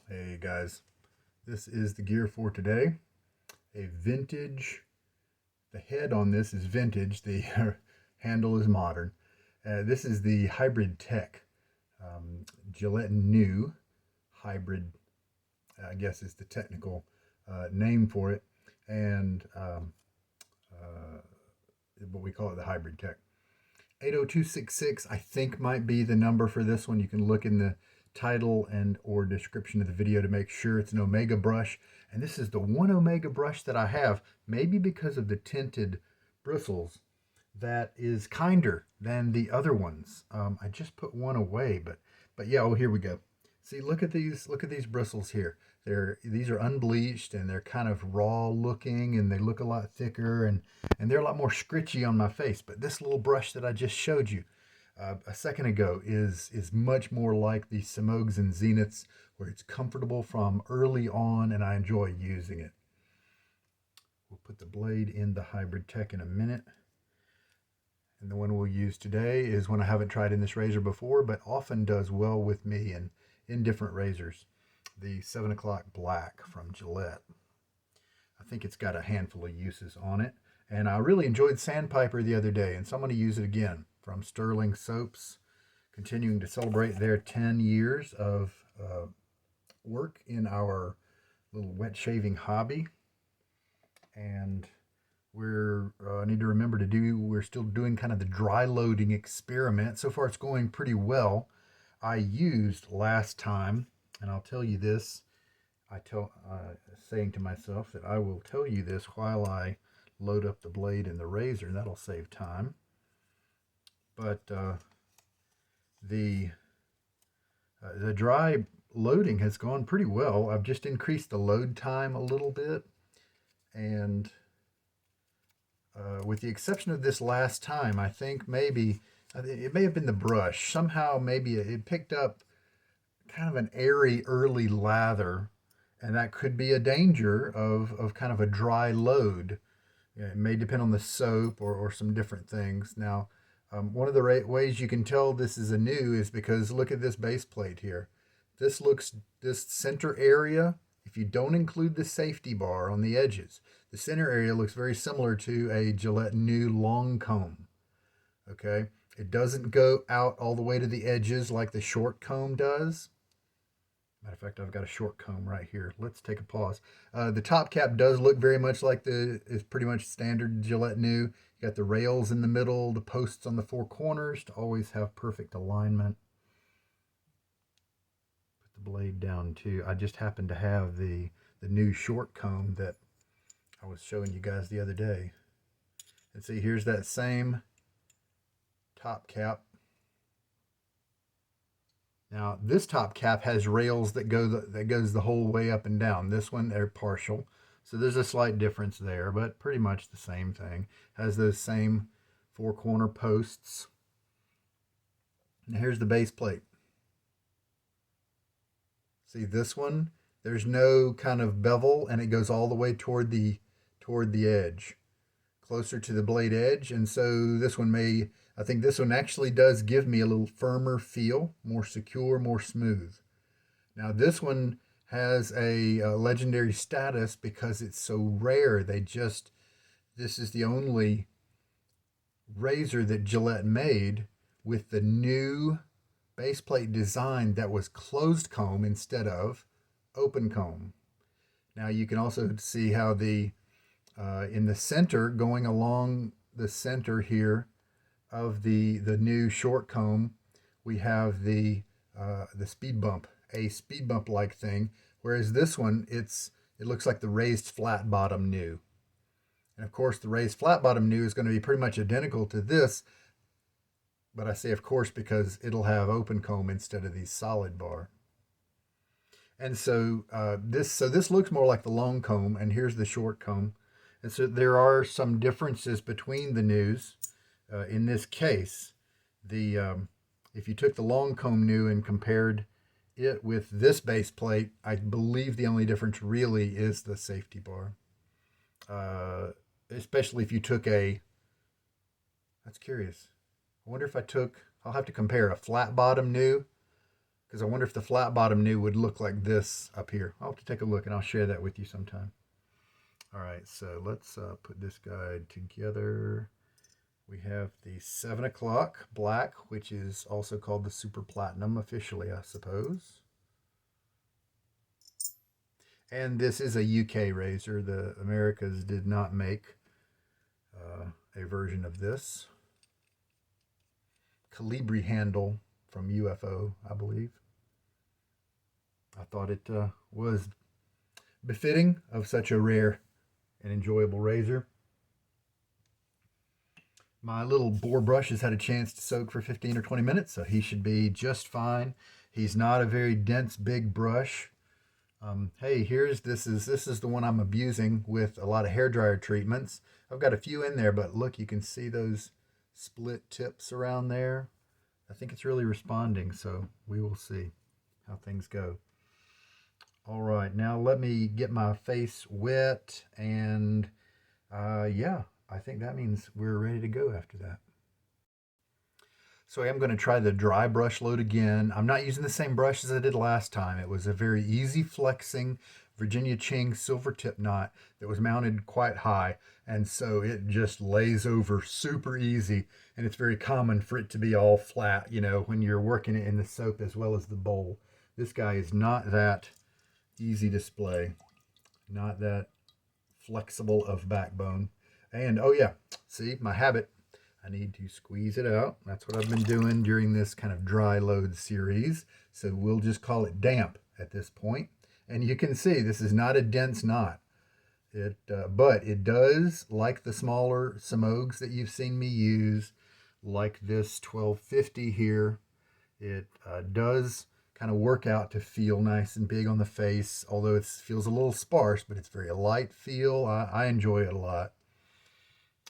Hey guys, this is the gear for today. A vintage, the head on this is vintage, the handle is modern. This is the Hybrid Tech Gillette New Hybrid, I guess is the technical name for it. And but we call it the Hybrid Tech. 80266 I think might be the number for this one. You can look in the title and or description of the video to make sure it's an Omega brush. And this is the one Omega brush that I have, maybe because of the tinted bristles, that is kinder than the other ones. I just put one away, but yeah, oh, here we go. See, look at these bristles here. These are unbleached and they're kind of raw looking and they look a lot thicker and they're a lot more scritchy on my face. But this little brush that I just showed you a second ago is much more like the Simogs and Zeniths, where it's comfortable from early on and I enjoy using it. We'll put the blade in the Hybrid Tech in a minute. And the one we'll use today is one I haven't tried in this razor before, but often does well with me and in different razors. The 7 o'clock black from Gillette. I think it's got a handful of uses on it. And I really enjoyed Sandpiper the other day, and so I'm going to use it again from Stirling Soaps, continuing to celebrate their 10 years of work in our little wet shaving hobby. And we're need to remember to do, we're still doing kind of the dry loading experiment. So far it's going pretty well. I used last time, and I'll tell you this, saying to myself that I will tell you this while I load up the blade in the razor, and that'll save time. But the dry loading has gone pretty well. I've just increased the load time a little bit, and with the exception of this last time, I think maybe it may have been the brush. Somehow maybe it picked up kind of an airy early lather, and that could be a danger of kind of a dry load. Yeah, it may depend on the soap or some different things. Now, one of the ways you can tell this is a new is because look at this base plate here. This center area, if you don't include the safety bar on the edges, the center area looks very similar to a Gillette New long comb. Okay, it doesn't go out all the way to the edges like the short comb does. Matter of fact, I've got a short comb right here. Let's take a pause. The top cap does look very much like it's pretty much standard Gillette New. You got the rails in the middle, the posts on the four corners to always have perfect alignment. Put the blade down too. I just happen to have the new short comb that I was showing you guys the other day. And see, here's that same top cap. Now, this top cap has rails that goes the whole way up and down. This one, they're partial. So there's a slight difference there, but pretty much the same thing. Has those same four corner posts. Now here's the base plate. See this one? There's no kind of bevel, and it goes all the way toward the edge, closer to the blade edge. And so this one I think this one actually does give me a little firmer feel, more secure, more smooth. Now this one has a legendary status because it's so rare. This is the only razor that Gillette made with the new base plate design that was closed comb instead of open comb. Now you can also see how in the center, going along the center here of the new short comb, we have the speed bump, a speed bump like thing, whereas this one it looks like the raised flat bottom new. And of course the raised flat bottom new is going to be pretty much identical to this, but I say of course because it'll have open comb instead of the solid bar. And so this looks more like the long comb, and here's the short comb. And so there are some differences between the news. In this case, if you took the long comb new and compared it with this base plate, I believe the only difference really is the safety bar. Especially if you took that's curious. I wonder if I'll have to compare a flat bottom new because I wonder if the flat bottom new would look like this up here. I'll have to take a look and I'll share that with you sometime. All right, so let's put this guy together. We have the 7 o'clock black, which is also called the Super Platinum officially, I suppose. And this is a UK razor. The Americas did not make a version of this. Calibri handle from UFO, I believe. I thought it was befitting of such a rare and enjoyable razor. My little Boar brush has had a chance to soak for 15 or 20 minutes, so he should be just fine. He's not a very dense, big brush. Hey, this is the one I'm abusing with a lot of hairdryer treatments. I've got a few in there, but look, you can see those split tips around there. I think it's really responding, so we will see how things go. All right, now let me get my face wet, and yeah, I think that means we're ready to go after that. So I am going to try the dry brush load again. I'm not using the same brush as I did last time. It was a very easy flexing Virginia Ching silver tip knot that was mounted quite high. And so it just lays over super easy. And it's very common for it to be all flat, you know, when you're working it in the soap as well as the bowl. This guy is not that easy to display. Not that flexible of backbone. And oh yeah, see, my habit. I need to squeeze it out. That's what I've been doing during this kind of dry load series. So we'll just call it damp at this point. And you can see this is not a dense knot. But it does, like the smaller Samogs that you've seen me use, like this 1250 here, it does kind of work out to feel nice and big on the face, although it feels a little sparse, but it's very a light feel. I enjoy it a lot.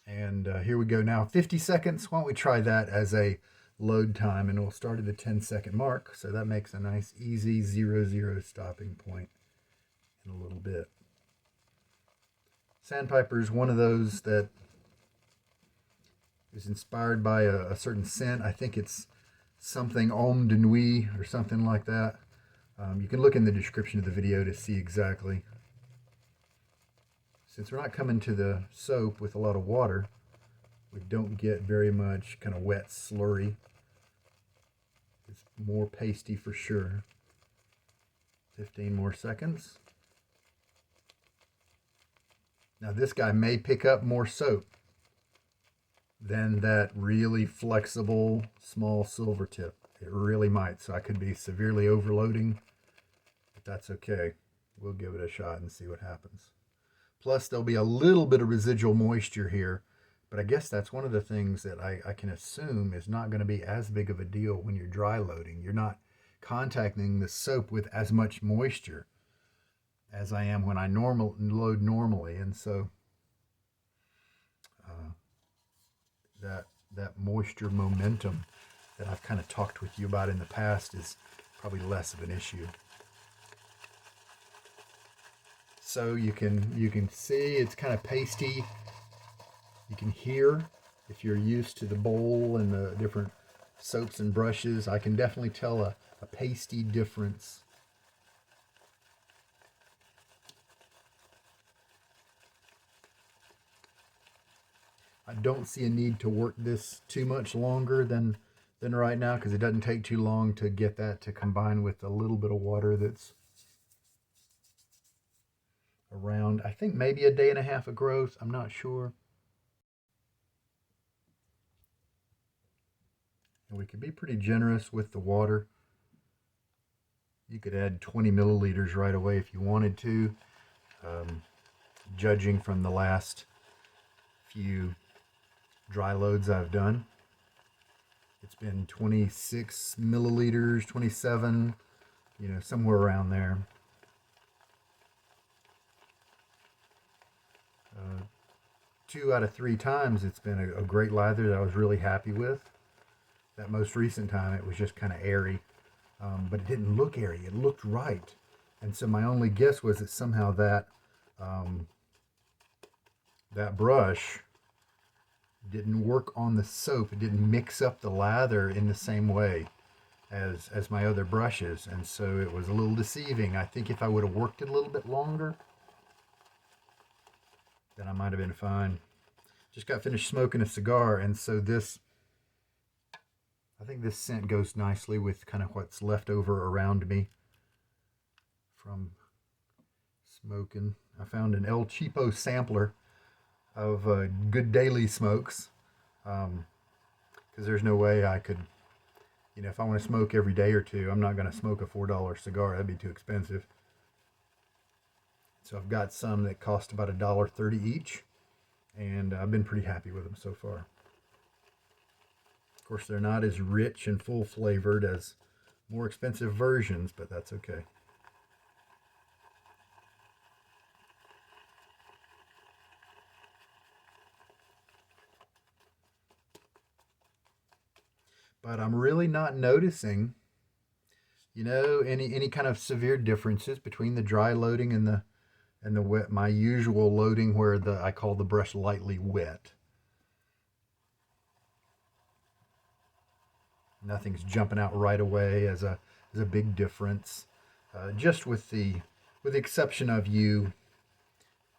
And here we go now, 50 seconds. Why don't we try that as a load time, and we'll start at the 10-second mark. So that makes a nice, easy 0-0 stopping point in a little bit. Sandpiper is one of those that is inspired by a certain scent. I think it's something Homme de Nuit or something like that. You can look in the description of the video to see exactly. Since we're not coming to the soap with a lot of water, we don't get very much kind of wet slurry. It's more pasty for sure. 15 more seconds. Now this guy may pick up more soap than that really flexible small silver tip. It really might, so I could be severely overloading, but that's okay. We'll give it a shot and see what happens. Plus, there'll be a little bit of residual moisture here, but I guess that's one of the things that I can assume is not going to be as big of a deal when you're dry loading. You're not contacting the soap with as much moisture as I am when I load normally, and so that moisture momentum that I've kind of talked with you about in the past is probably less of an issue. So you can see it's kind of pasty. You can hear if you're used to the bowl and the different soaps and brushes. I can definitely tell a pasty difference. I don't see a need to work this too much longer than right now, because it doesn't take too long to get that to combine with a little bit of water that's around, I think maybe a day and a half of growth. I'm not sure. And we could be pretty generous with the water. You could add 20 milliliters right away if you wanted to. Judging from the last few dry loads I've done, it's been 26 milliliters, 27, you know, somewhere around there. 2 out of 3 times it's been a great lather that I was really happy with. That most recent time it was just kind of airy, but it didn't look airy, it looked right. And so my only guess was that somehow that that brush didn't work on the soap. It didn't mix up the lather in the same way. as my other brushes, and so it was a little deceiving. I think if I would have worked it a little bit longer, then I might have been fine. Just got finished smoking a cigar, and so I think this scent goes nicely with kind of what's left over around me from smoking. I found an El Cheapo sampler of Good Daily Smokes, because there's no way I could, if I want to smoke every day or two, I'm not going to smoke a $4 cigar. That'd be too expensive. So I've got some that cost about $1.30 each, and I've been pretty happy with them so far. Of course, they're not as rich and full flavored as more expensive versions, but that's okay. But I'm really not noticing, any kind of severe differences between the dry loading and the wet. My usual loading, where I call the brush lightly wet. Nothing's jumping out right away as a big difference. Just with the exception of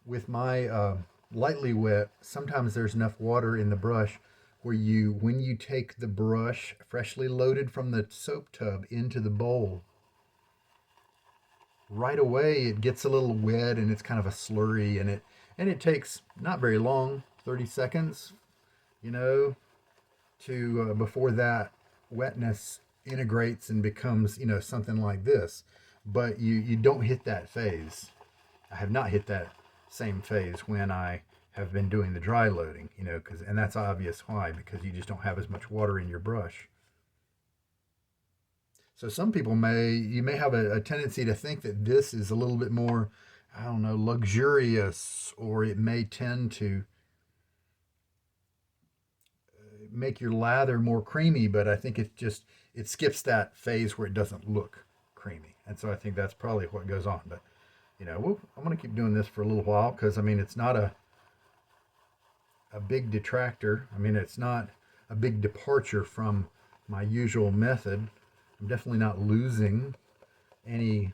with my lightly wet, sometimes there's enough water in the brush where when you take the brush freshly loaded from the soap tub into the bowl, right away it gets a little wet and it's kind of a slurry, and it takes not very long, 30 seconds, to before that wetness integrates and becomes, something like this. But you don't hit that phase. I have not hit that same phase when I have been doing the dry loading, and that's obvious why, because you just don't have as much water in your brush. So some people you may have a tendency to think that this is a little bit more, I don't know, luxurious, or it may tend to make your lather more creamy, but I think it skips that phase where it doesn't look creamy. And so I think that's probably what goes on. But, I'm going to keep doing this for a little while, because, it's not a big detractor. It's not a big departure from my usual method. I'm definitely not losing any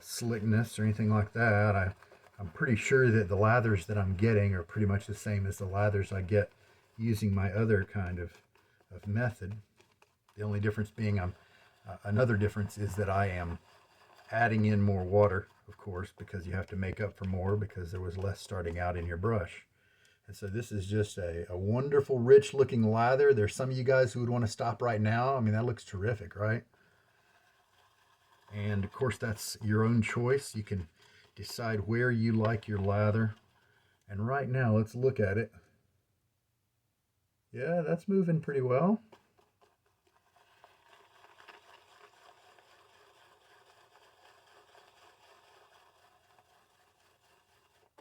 slickness or anything like that. I'm pretty sure that the lathers that I'm getting are pretty much the same as the lathers I get using my other kind of method. The only difference being another difference is that I am adding in more water, of course, because you have to make up for more because there was less starting out in your brush. And so this is just a wonderful, rich looking lather. There's some of you guys who would want to stop right now. That looks terrific, right? And of course, that's your own choice. You can decide where you like your lather. And right now, let's look at it. Yeah, that's moving pretty well.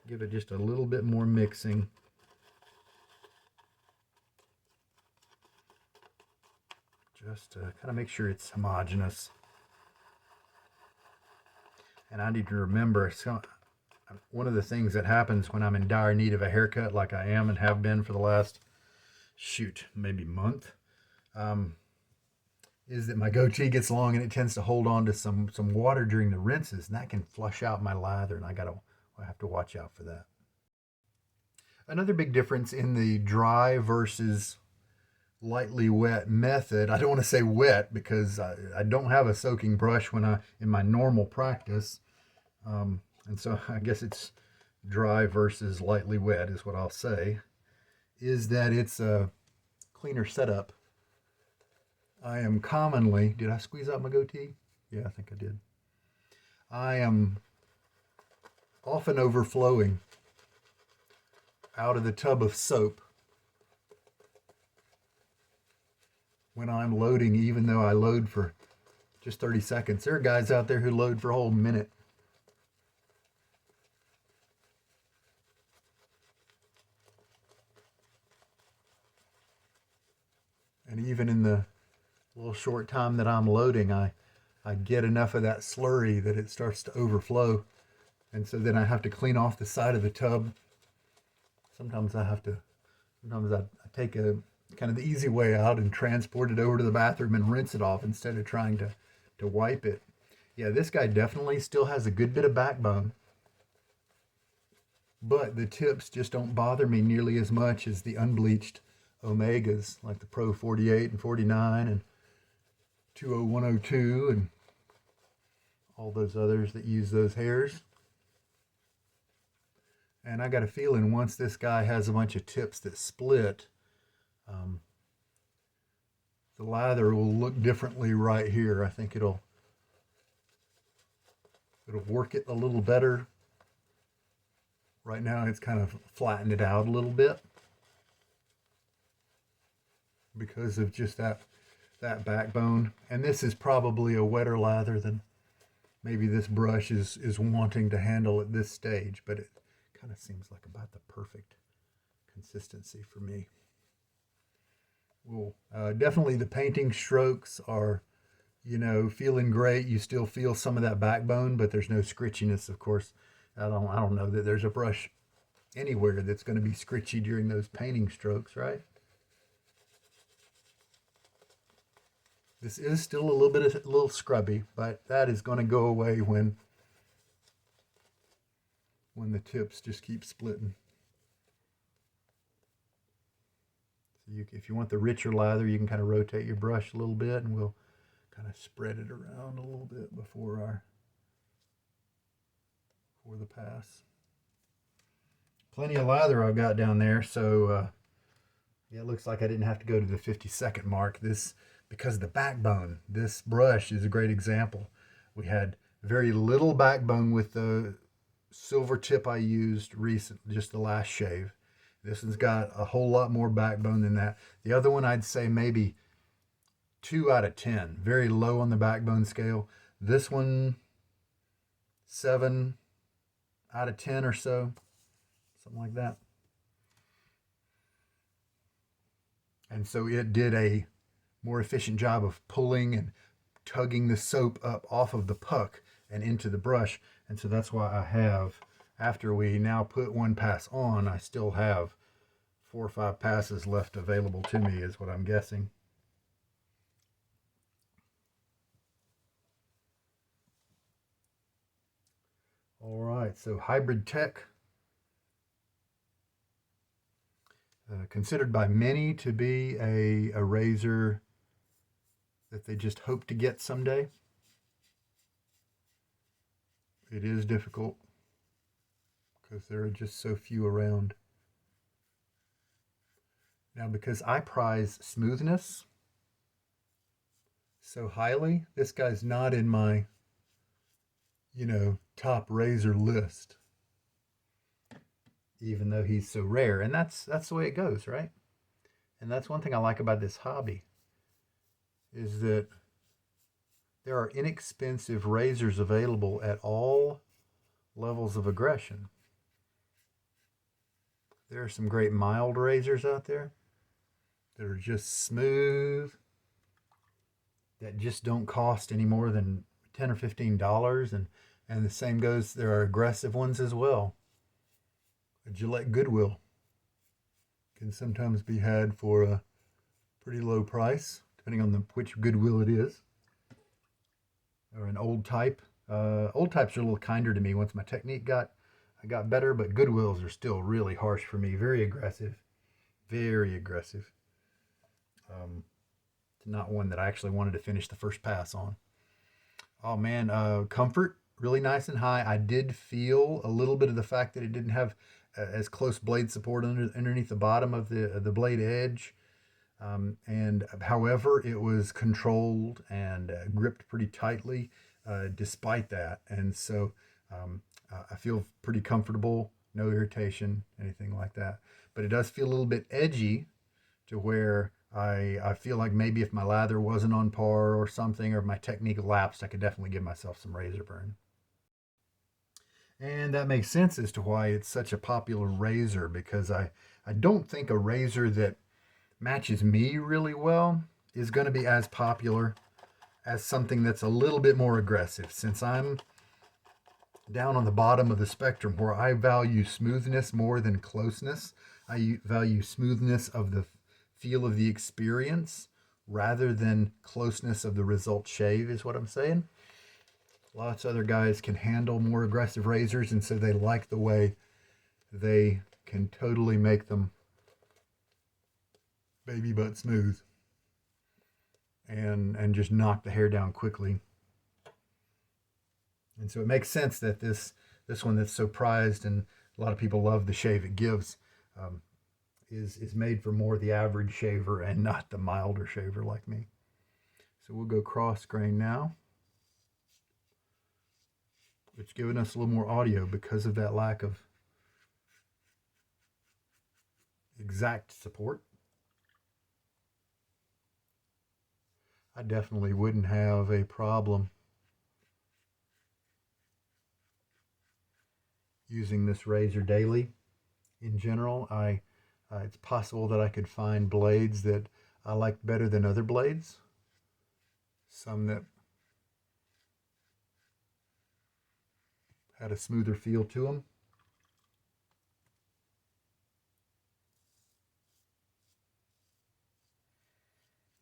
Give it just a little bit more mixing. Just to kind of make sure it's homogeneous. And I need to remember, one of the things that happens when I'm in dire need of a haircut, like I am and have been for the last, maybe month, is that my goatee gets long and it tends to hold on to some water during the rinses, and that can flush out my lather, and I have to watch out for that. Another big difference in the dry versus lightly wet method. I don't want to say wet because I don't have a soaking brush in my normal practice. And so I guess it's dry versus lightly wet is what I'll say, is that it's a cleaner setup. I am commonly, did I squeeze out my goatee? Yeah, I think I did. I am often overflowing out of the tub of soap when I'm loading, even though I load for just 30 seconds. There are guys out there who load for a whole minute. And even in the little short time that I'm loading, I get enough of that slurry that it starts to overflow. And so then I have to clean off the side of the tub. Sometimes I take kind of the easy way out and transport it over to the bathroom and rinse it off instead of trying to wipe it. Yeah, this guy definitely still has a good bit of backbone, but the tips just don't bother me nearly as much as the unbleached Omegas, like the Pro 48 and 49 and 20102 and all those others that use those hairs. And I got a feeling once this guy has a bunch of tips that split, the lather will look differently right here. I think it'll work it a little better. Right now it's kind of flattened it out a little bit because of just that backbone. And this is probably a wetter lather than maybe this brush is wanting to handle at this stage, but it kind of seems like about the perfect consistency for me. Well, definitely the painting strokes are, you know, feeling great. You still feel some of that backbone, but there's no scritchiness, of course. I don't know that there's a brush anywhere that's going to be scritchy during those painting strokes, right? This is still a little scrubby, but that is going to go away when the tips just keep splitting. So if you want the richer lather, you can kind of rotate your brush a little bit, and we'll kind of spread it around a little bit before the pass. Plenty of lather I've got down there, so yeah, it looks like I didn't have to go to the 50-second mark. Because of the backbone, this brush is a great example. We had very little backbone with the silver tip I used recently, just the last shave. This one's got a whole lot more backbone than that. The other one, I'd say maybe 2 out of 10, very low on the backbone scale. This one, 7 out of 10 or so, something like that. And so it did a more efficient job of pulling and tugging the soap up off of the puck and into the brush. And so that's why I have, after we now put one pass on, I still have 4 or 5 passes left available to me, is what I'm guessing. All right, so Hybrid Tech, considered by many to be a razor that they just hope to get someday. It is difficult because there are just so few around. Now, because I prize smoothness so highly, this guy's not in my, you know, top razor list, even though he's so rare. And that's the way it goes, right? And that's one thing I like about this hobby, is that there are inexpensive razors available at all levels of aggression. There are some great mild razors out there that are just smooth, that just don't cost any more than $10 or $15. And the same goes, there are aggressive ones as well. A Gillette Goodwill can sometimes be had for a pretty low price, depending on which Goodwill it is. Or an Old Type. Old Types are a little kinder to me once my technique got better, but Goodwills are still really harsh for me. Very aggressive. Very aggressive. It's not one that I actually wanted to finish the first pass on. Oh man, comfort, really nice and high. I did feel a little bit of the fact that it didn't have as close blade support underneath the bottom of the blade edge. And however, it was controlled and gripped pretty tightly despite that. And so I feel pretty comfortable, no irritation, anything like that. But it does feel a little bit edgy to where I feel like maybe if my lather wasn't on par or something, or if my technique lapsed, I could definitely give myself some razor burn. And that makes sense as to why it's such a popular razor, because I don't think a razor that matches me really well is going to be as popular as something that's a little bit more aggressive. Since I'm down on the bottom of the spectrum where I value smoothness more than closeness, I value smoothness of the feel of the experience rather than closeness of the result shave is what I'm saying. Lots of other guys can handle more aggressive razors, and so they like the way they can totally make them baby butt smooth and just knock the hair down quickly. And so it makes sense that this one that's so prized and a lot of people love the shave it gives is made for more the average shaver and not the milder shaver like me. So we'll go cross grain now. It's giving us a little more audio because of that lack of exact support. I definitely wouldn't have a problem using this razor daily. In general, it's possible that I could find blades that I like better than other blades. Some that had a smoother feel to them.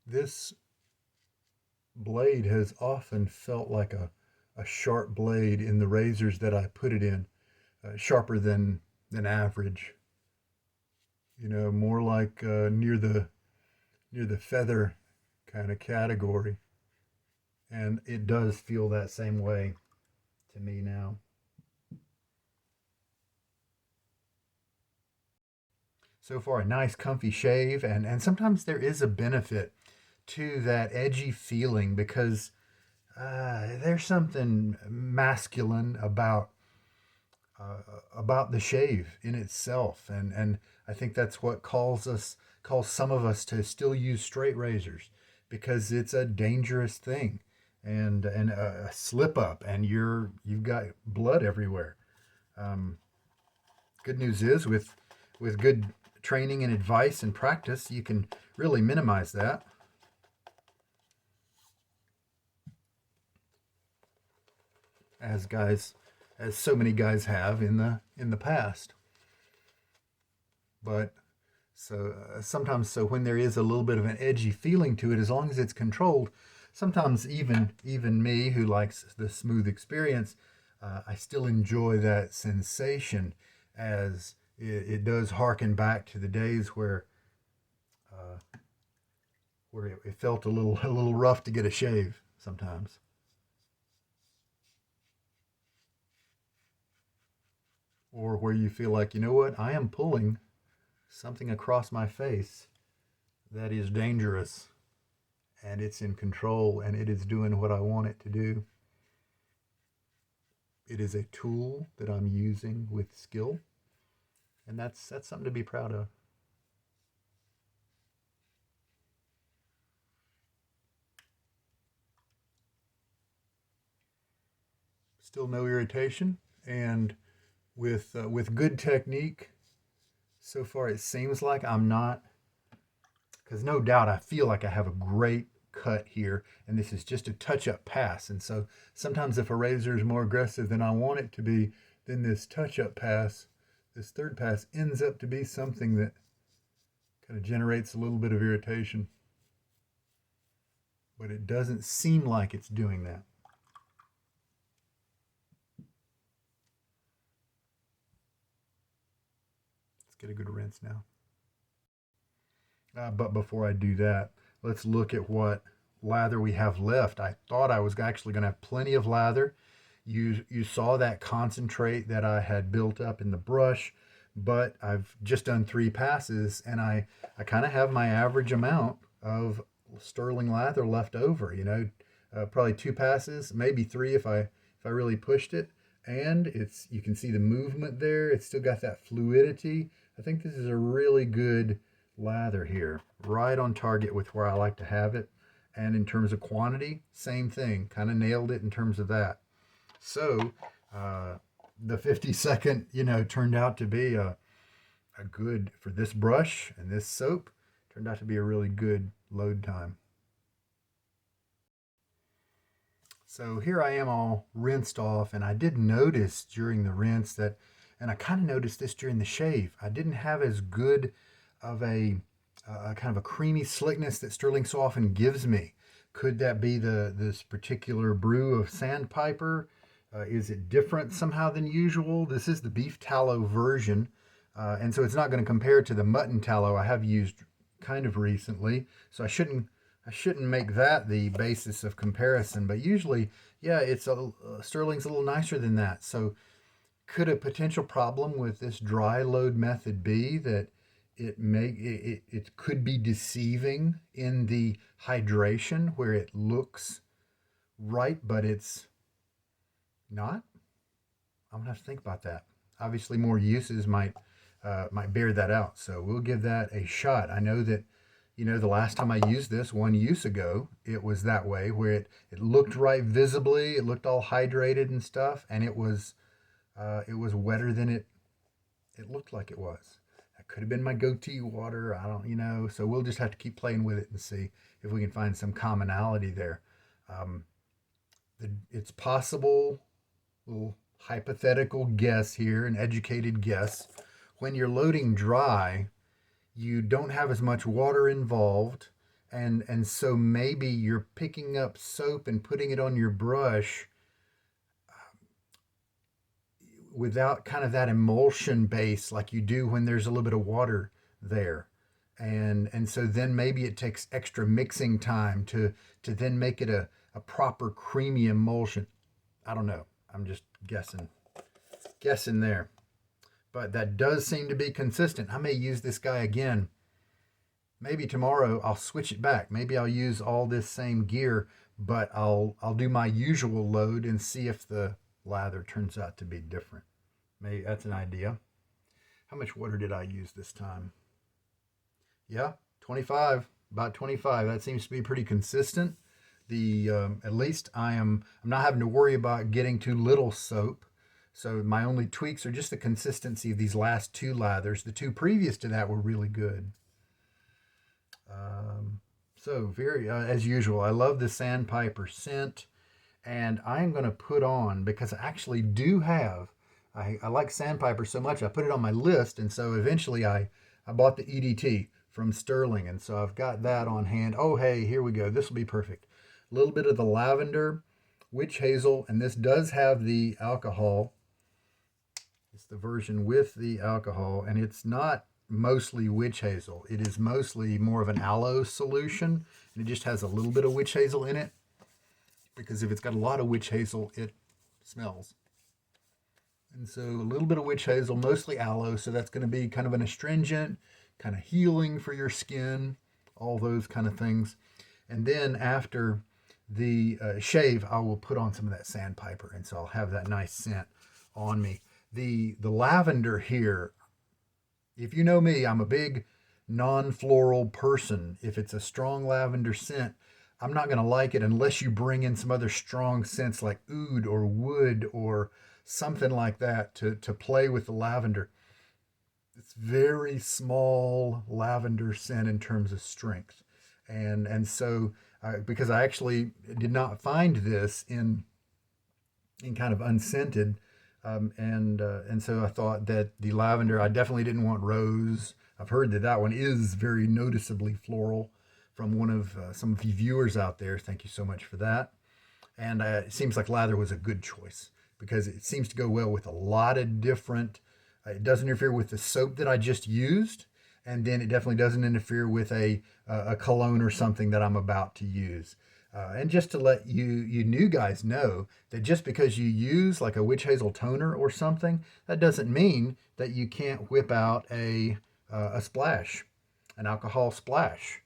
This blade has often felt like a sharp blade in the razors that I put it in, sharper than average. You know, more like near the feather kind of category. And it does feel that same way to me now. So far, a nice comfy shave, and sometimes there is a benefit to that edgy feeling because there's something masculine about the shave in itself, and I think that's what calls some of us to still use straight razors, because it's a dangerous thing, and a slip up and you've got blood everywhere. Good news is with good training and advice and practice, you can really minimize that. As so many guys have in the past. But sometimes when there is a little bit of an edgy feeling to it, as long as it's controlled, sometimes even me who likes the smooth experience, I still enjoy that sensation, as it does harken back to the days where it felt a little rough to get a shave sometimes. Or where you feel like, you know what, I am pulling something across my face that is dangerous, and it's in control, and it is doing what I want it to do. It is a tool that I'm using with skill, and that's something to be proud of. Still no irritation, and with good technique, so far it seems like I'm not, because no doubt I feel like I have a great cut here, and this is just a touch-up pass. And so sometimes if a razor is more aggressive than I want it to be, then this touch-up pass, this third pass, ends up to be something that kind of generates a little bit of irritation. But it doesn't seem like it's doing that. Let's get a good rinse now. But before I do that, let's look at what lather we have left. I thought I was actually going to have plenty of lather. You saw that concentrate that I had built up in the brush, but I've just done 3 passes, and I kind of have my average amount of Stirling lather left over. You know, probably 2 passes, maybe 3 if I really pushed it. And you can see the movement there. It's still got that fluidity. I think this is a really good lather here, right on target with where I like to have it. And in terms of quantity, same thing, kind of nailed it in terms of that. So the 50-second, turned out to be a good, for this brush and this soap, turned out to be a really good load time. So here I am all rinsed off, and I did notice during the rinse that, and I kind of noticed this during the shave, I didn't have as good of a kind of a creamy slickness that Stirling so often gives me. Could that be this particular brew of Sandpiper? Is it different somehow than usual? This is the beef tallow version, and so it's not going to compare to the mutton tallow I have used kind of recently. So I shouldn't make that the basis of comparison. But usually, yeah, Stirling's a little nicer than that. So could a potential problem with this dry load method be that it could be deceiving in the hydration where it looks right but it's not? I'm gonna have to think about that. Obviously, more uses might bear that out. So we'll give that a shot. I know that the last time I used this one use ago, it was that way where it looked right visibly, it looked all hydrated and stuff, and it was wetter than it looked like it was. That could have been my goatee water. I don't. So we'll just have to keep playing with it and see if we can find some commonality there. Um, it's possible, little hypothetical guess here, an educated guess. When you're loading dry, you don't have as much water involved, and so maybe you're picking up soap and putting it on your brush without kind of that emulsion base like you do when there's a little bit of water there. And so then maybe it takes extra mixing time to then make it a proper creamy emulsion. I don't know. I'm just guessing there. But that does seem to be consistent. I may use this guy again. Maybe tomorrow I'll switch it back. Maybe I'll use all this same gear, but I'll do my usual load and see if the lather turns out to be different. Maybe that's an idea. How much water did I use this time? Yeah, 25, about 25. That seems to be pretty consistent. At least I'm not having to worry about getting too little soap. So my only tweaks are just the consistency of these last two lathers. The two previous to that were really good. So very, as usual, I love the Sandpiper scent, and I'm going to put on, because I actually do have, I like Sandpiper so much, I put it on my list, and so eventually I bought the EDT from Stirling, and so I've got that on hand. Oh, hey, here we go. This will be perfect. A little bit of the lavender, witch hazel, and this does have the alcohol. It's the version with the alcohol, and it's not mostly witch hazel. It is mostly more of an aloe solution, and it just has a little bit of witch hazel in it, because if it's got a lot of witch hazel, it smells. And so a little bit of witch hazel, mostly aloe, so that's going to be kind of an astringent, kind of healing for your skin, all those kind of things. And then after the shave, I will put on some of that Sandpiper, and so I'll have that nice scent on me. The lavender here, if you know me, I'm a big non-floral person. If it's a strong lavender scent, I'm not going to like it unless you bring in some other strong scents like oud or wood or something like that to play with the lavender. It's very small lavender scent in terms of strength. And so, because I actually did not find this in kind of unscented, and so I thought that the lavender, I definitely didn't want rose. I've heard that one is very noticeably floral from one of some of you viewers out there. Thank you so much for that. And it seems like lather was a good choice because it seems to go well with a lot of different, it doesn't interfere with the soap that I just used. And then it definitely doesn't interfere with a cologne or something that I'm about to use. And just to let you new guys know that just because you use like a witch hazel toner or something, that doesn't mean that you can't whip out a splash, an alcohol splash.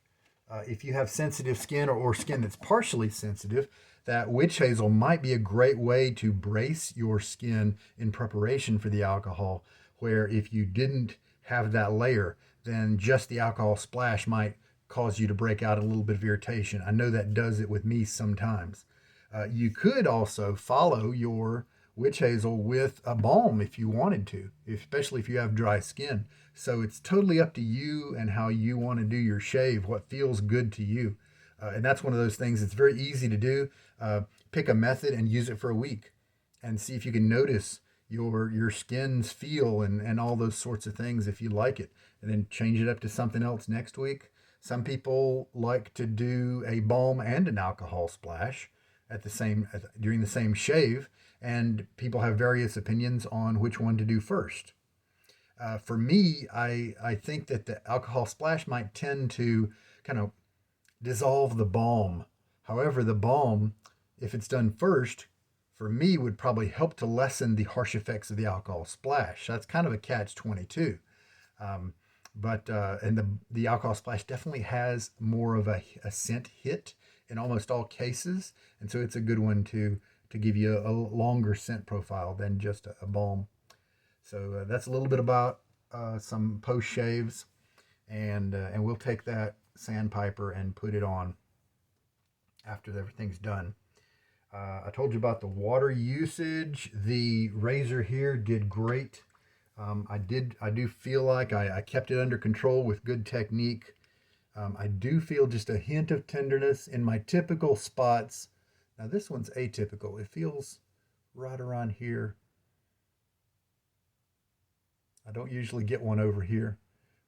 If you have sensitive skin or skin that's partially sensitive, that witch hazel might be a great way to brace your skin in preparation for the alcohol, where if you didn't have that layer, then just the alcohol splash might cause you to break out a little bit of irritation. I know that does it with me sometimes. You could also follow your witch hazel with a balm if you wanted to, especially if you have dry skin. So it's totally up to you and how you want to do your shave, what feels good to you. And that's one of those things that's very easy to do. Pick a method and use it for a week and see if you can notice your skin's feel and all those sorts of things if you like it, and then change it up to something else next week. Some people like to do a balm and an alcohol splash during the same shave, and people have various opinions on which one to do first. For me, I think that the alcohol splash might tend to kind of dissolve the balm. However, the balm, if it's done first, for me would probably help to lessen the harsh effects of the alcohol splash. That's kind of a catch-22. And the alcohol splash definitely has more of a scent hit in almost all cases, and so it's a good one to give you a longer scent profile than just a balm. So that's a little bit about some post shaves, and we'll take that Sandpiper and put it on after everything's done. I told you about the water usage. The razor here did great. I do feel like I kept it under control with good technique. I do feel just a hint of tenderness in my typical spots. Now this one's atypical. It feels right around here. I don't usually get one over here,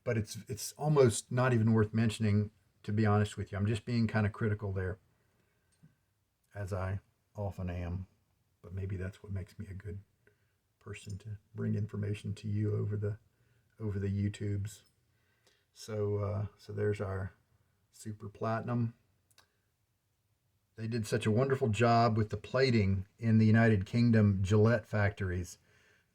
but it's almost not even worth mentioning, to be honest with you. I'm just being kind of critical there, as I often am. But maybe that's what makes me a good person to bring information to you over the YouTubes. So there's our Super Platinum. They did such a wonderful job with the plating in the United Kingdom Gillette factories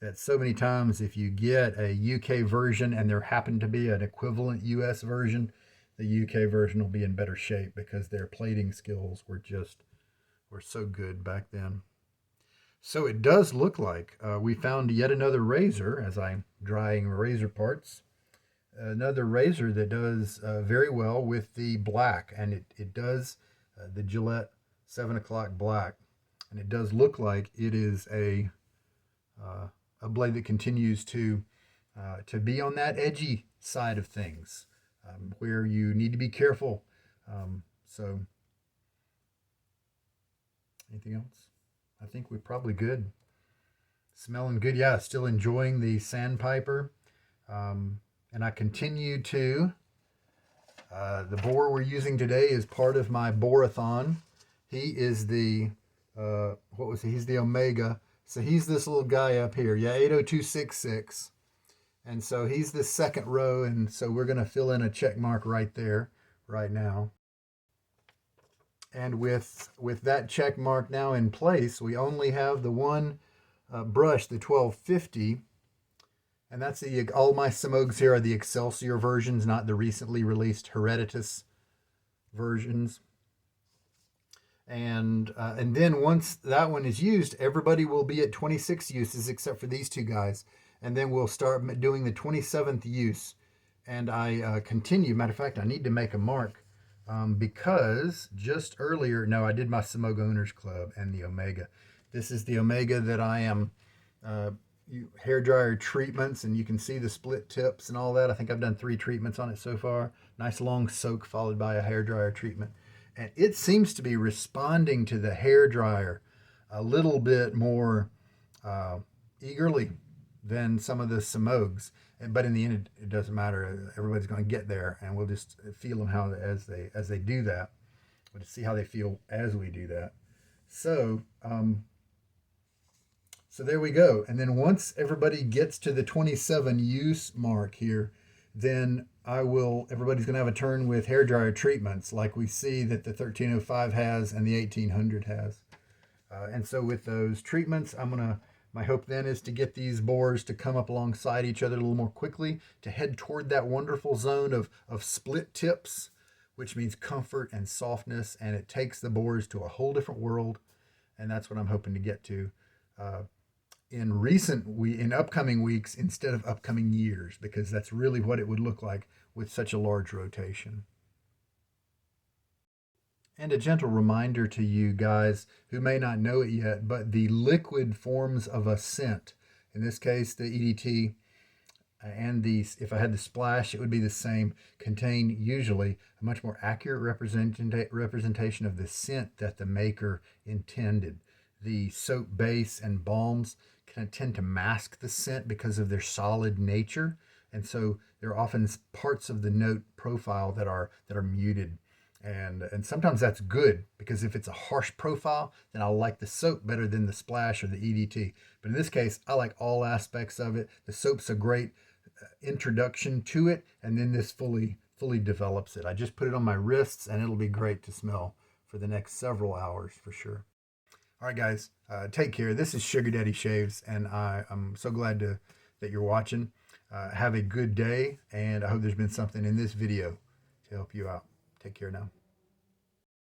that so many times if you get a UK version and there happened to be an equivalent US version, the UK version will be in better shape because their plating skills were so good back then. So it does look like we found yet another razor, as I'm drying razor parts. Another razor that does very well with the black, and it does the Gillette 7 o'clock black, and it does look like it is a blade that continues to be on that edgy side of things, where you need to be careful. So anything else? I think we're probably good. Smelling good. Yeah, still enjoying the Sandpiper. And I continue to, the Boar we're using today is part of my Boarathon. He is the, he's the Omega. So he's this little guy up here. Yeah, 80266. And so he's the second row. And so we're going to fill in a check mark right there, right now. And with that check mark now in place, we only have the one brush, the 1250. And that's all my Simogs here are the Excelsior versions, not the recently released Hereditas versions. And then once that one is used, everybody will be at 26 uses except for these two guys. And then we'll start doing the 27th use. And I continue. Matter of fact, I need to make a mark because just earlier, no, I did my Simog Owners Club and the Omega. This is the Omega that I am hair dryer treatments, and you can see the split tips and all that. I think I've done 3 treatments on it so far. Nice long soak followed by a hair dryer treatment. And it seems to be responding to the hair dryer a little bit more eagerly than some of the Simogs. But in the end, it doesn't matter. Everybody's going to get there, and we'll just feel them as they do that. We'll just see how they feel as we do that. So there we go. And then once everybody gets to the 27 use mark here, then everybody's going to have a turn with hairdryer treatments like we see that the 1305 has and the 1800 has. And so with those treatments, my hope then is to get these bores to come up alongside each other a little more quickly, to head toward that wonderful zone of split tips, which means comfort and softness, and it takes the bores to a whole different world. And that's what I'm hoping to get to in upcoming weeks instead of upcoming years, because that's really what it would look like with such a large rotation. And a gentle reminder to you guys who may not know it yet, but the liquid forms of a scent, in this case the EDT and if I had the splash, it would be the same, contain usually a much more accurate representation of the scent that the maker intended. the soap base and balms kind of tend to mask the scent because of their solid nature. And so there are often parts of the note profile that are muted. And sometimes that's good, because if it's a harsh profile, then I'll like the soap better than the splash or the EDT. But in this case, I like all aspects of it. The soap's a great introduction to it, and then this fully develops it. I just put it on my wrists, and it'll be great to smell for the next several hours for sure. All right, guys, take care. This is Sugar Daddy Shaves, and I'm so glad that you're watching. Have a good day, and I hope there's been something in this video to help you out. Take care now.